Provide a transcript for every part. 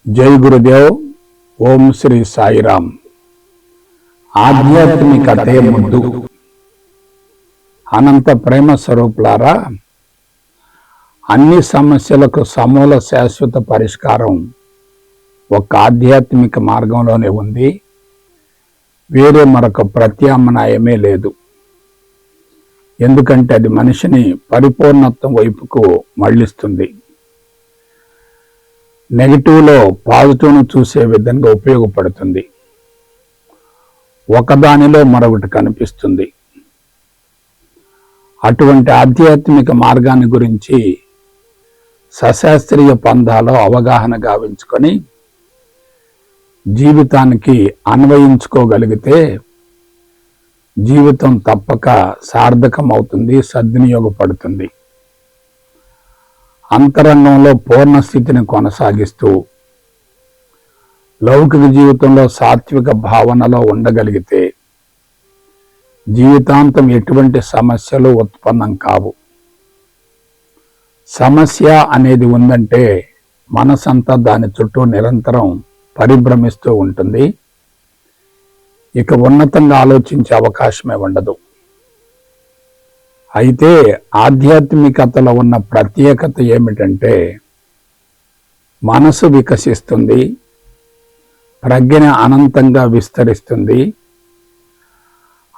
జై గురుదేవ్. ఓం శ్రీ సాయిరామ్. ఆధ్యాత్మికతే ముద్దు. అనంత ప్రేమ స్వరూపులారా, అన్ని సమస్యలకు సమూల శాశ్వత పరిష్కారం ఒక ఆధ్యాత్మిక మార్గంలోనే ఉంది. వేరే మరొక ప్రత్యామ్నాయమే లేదు. ఎందుకంటే అది మనిషిని పరిపూర్ణత్వం వైపుకు మళ్లిస్తుంది. నెగిటివ్లో పాజిటివ్ను చూసే విధంగా ఉపయోగపడుతుంది. ఒకదానిలో మరొకటి కనిపిస్తుంది. అటువంటి ఆధ్యాత్మిక మార్గాన్ని గురించి సశాస్త్రీయ పంథాలో అవగాహన గావించుకొని జీవితానికి అన్వయించుకోగలిగితే జీవితం తప్పక సార్థకమవుతుంది, సద్వినియోగపడుతుంది. అంతరంగంలో పూర్ణ స్థితిని కొనసాగిస్తూ లౌకిక జీవితంలో సాత్విక భావనలో ఉండగలిగితే జీవితాంతం ఎటువంటి సమస్యలు ఉత్పన్నం కావు. సమస్య అనేది ఉందంటే మనసంతా దాని చుట్టూ నిరంతరం పరిభ్రమిస్తూ ఉంటుంది. ఇక ఉన్నతంగా ఆలోచించే అవకాశమే ఉండదు. అయితే ఆధ్యాత్మికతలో ఉన్న ప్రత్యేకత ఏమిటంటే మనసు వికసిస్తుంది, ప్రజ్ఞ అనంతంగా విస్తరిస్తుంది.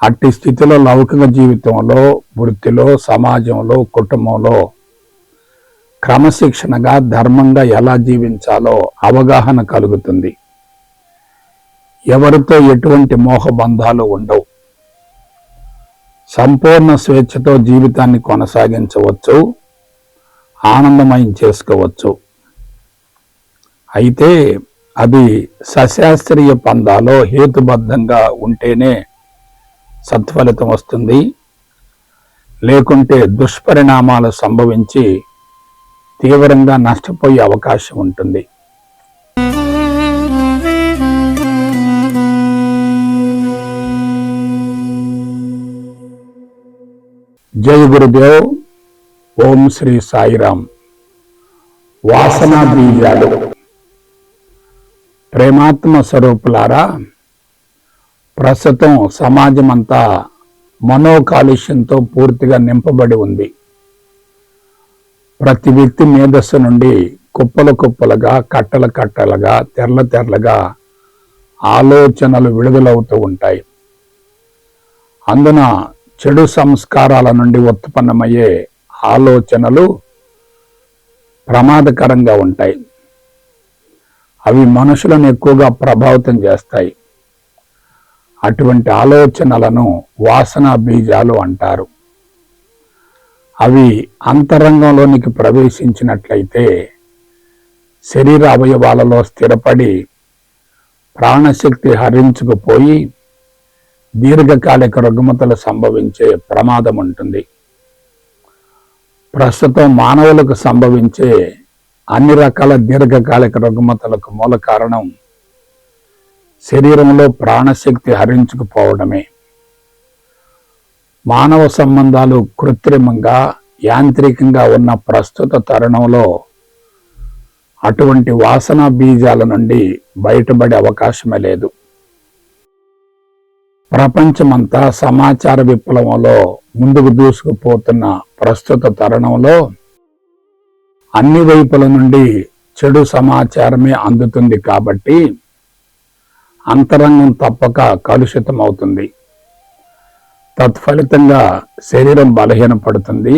అట్టి స్థితిలో లౌకిక జీవితంలో, వృత్తిలో, సమాజంలో, కుటుంబంలో క్రమశిక్షణగా ధర్మంగా ఎలా జీవించాలో అవగాహన కలుగుతుంది. ఎవరితో ఎటువంటి మోహబంధాలు ఉండవు. సంపూర్ణ స్వేచ్ఛతో జీవితాన్ని కొనసాగించవచ్చు, ఆనందమయం చేసుకోవచ్చు. అయితే అది సశాస్త్రీయ పంథాలో హేతుబద్ధంగా ఉంటేనే సత్ఫలితం వస్తుంది. లేకుంటే దుష్పరిణామాలు సంభవించి తీవ్రంగా నష్టపోయే అవకాశం ఉంటుంది. జై గురుదేవ్. ఓం శ్రీ సాయిరామ్. వాసనా బీజాలు. ప్రేమాత్మ స్వరూపులారా, ప్రస్తుతం సమాజం అంతా మనోకాలుష్యంతో పూర్తిగా నింపబడి ఉంది. ప్రతి వ్యక్తి మేధస్సు నుండి కుప్పలు కుప్పలుగా, కట్టలు కట్టలుగా, తెరల తెరలుగా ఆలోచనలు విడుదలవుతూ ఉంటాయి. అందున చెడు సంస్కారాల నుండి ఉత్పన్నమయ్యే ఆలోచనలు ప్రమాదకరంగా ఉంటాయి. అవి మనుషులను ఎక్కువగా ప్రభావితం చేస్తాయి. అటువంటి ఆలోచనలను వాసనా బీజాలు అంటారు. అవి అంతరంగంలోనికి ప్రవేశించినట్లయితే శరీర అవయవాలలో స్థిరపడి ప్రాణశక్తి హరించుకుపోయి దీర్ఘకాలిక రుగ్మతలు సంభవించే ప్రమాదం ఉంటుంది. ప్రస్తుతం మానవులకు సంభవించే అన్ని రకాల దీర్ఘకాలిక రుగ్మతలకు మూల కారణం శరీరంలో ప్రాణశక్తి హరించుకుపోవడమే. మానవ సంబంధాలు కృత్రిమంగా, యాంత్రికంగా ఉన్న ప్రస్తుత తరుణంలో అటువంటి వాసనా బీజాల నుండి బయటపడే అవకాశమే లేదు. ప్రపంచమంతా సమాచార విప్లవంలో ముందుకు దూసుకుపోతున్న ప్రస్తుత తరుణంలో అన్ని వైపుల నుండి చెడు సమాచారమే అందుతుంది. కాబట్టి అంతరంగం తప్పక కలుషితం అవుతుంది. తత్ఫలితంగా శరీరం బలహీనపడుతుంది.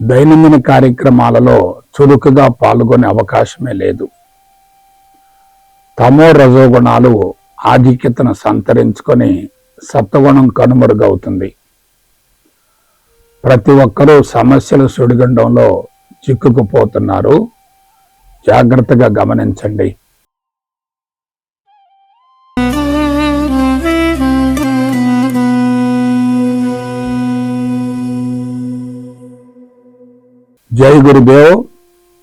దైనందిన కార్యక్రమాలలో చురుకుగా పాల్గొనే అవకాశమే లేదు. తమో రజోగుణాలు ఆధిక్యతను సంతరించుకొని సత్వగుణం కనుమరుగవుతుంది. ప్రతి ఒక్కరూ సమస్యల సుడిగుండంలో చిక్కుకుపోతున్నారు. జాగ్రత్తగా గమనించండి. జై గురుదేవ్.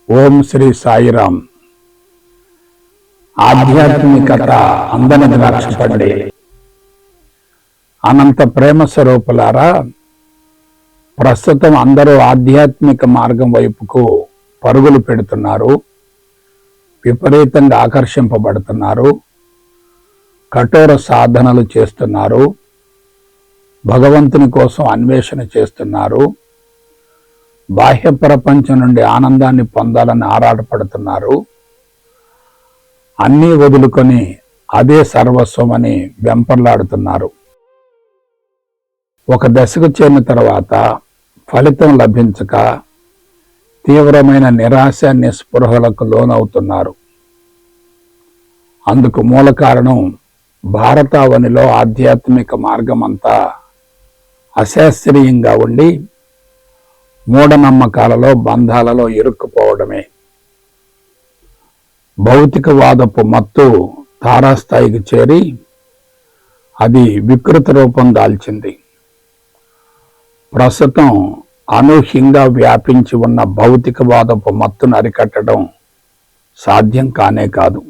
ఓం శ్రీ సాయిరామ్. ఆధ్యాత్మికత అందని ద్రాక్షపండి. అనంత ప్రేమ స్వరూపులారా, ప్రస్తుతం అందరూ ఆధ్యాత్మిక మార్గం వైపుకు పరుగులు పెడుతున్నారు. విపరీతంగా ఆకర్షింపబడుతున్నారు, కఠోర సాధనలు చేస్తున్నారు, భగవంతుని కోసం అన్వేషణ చేస్తున్నారు, బాహ్య ప్రపంచం నుండి ఆనందాన్ని పొందాలని ఆరాటపడుతున్నారు. అన్నీ వదులుకొని అదే సర్వస్వమని వెంపర్లాడుతున్నారు. ఒక దశకు చేరిన తర్వాత ఫలితం లభించక తీవ్రమైన నిరాశ నిస్పృహలకు లోనవుతున్నారు. అందుకు మూల కారణం భారతావనిలో ఆధ్యాత్మిక మార్గమంతా అశాస్త్రీయంగా ఉండి మూఢనమ్మకాలలో బంధాలలో ఇరుక్కుపోవడమే. భౌతికవాదపు మత్తు తారాస్థాయికి చేరి అది వికృత రూపం దాల్చింది. ప్రస్తుతం అనూహ్యంగా వ్యాపించి ఉన్న భౌతికవాదపు మత్తును అరికట్టడం సాధ్యం కానే కాదు.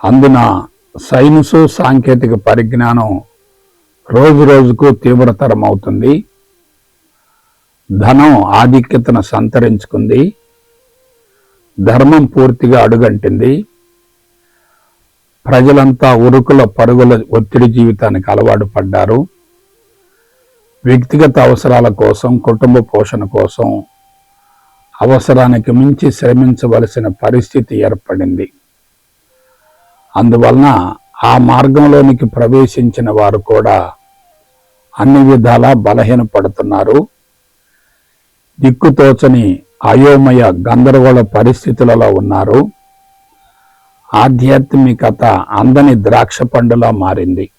అందున సైన్సు సాంకేతిక పరిజ్ఞానం రోజు రోజుకు తీవ్రతరం అవుతుంది. ధనం ఆధిక్యతను సంతరించుకుంది. ధర్మం పూర్తిగా అడుగంటింది. ప్రజలంతా ఉరుకుల పరుగుల ఒత్తిడి జీవితానికి అలవాటు పడ్డారు. వ్యక్తిగత అవసరాల కోసం, కుటుంబ పోషణ కోసం అవసరానికి మించి శ్రమించవలసిన పరిస్థితి ఏర్పడింది. అందువలన ఆ మార్గంలోనికి ప్రవేశించిన వారు కూడా అన్ని విధాలా బలహీనపడుతున్నారు. దిక్కుతోచని అయోమయ గందరగోళ పరిస్థితులలో ఉన్నారు. ఆధ్యాత్మికత అందని ద్రాక్ష పండులా మారింది.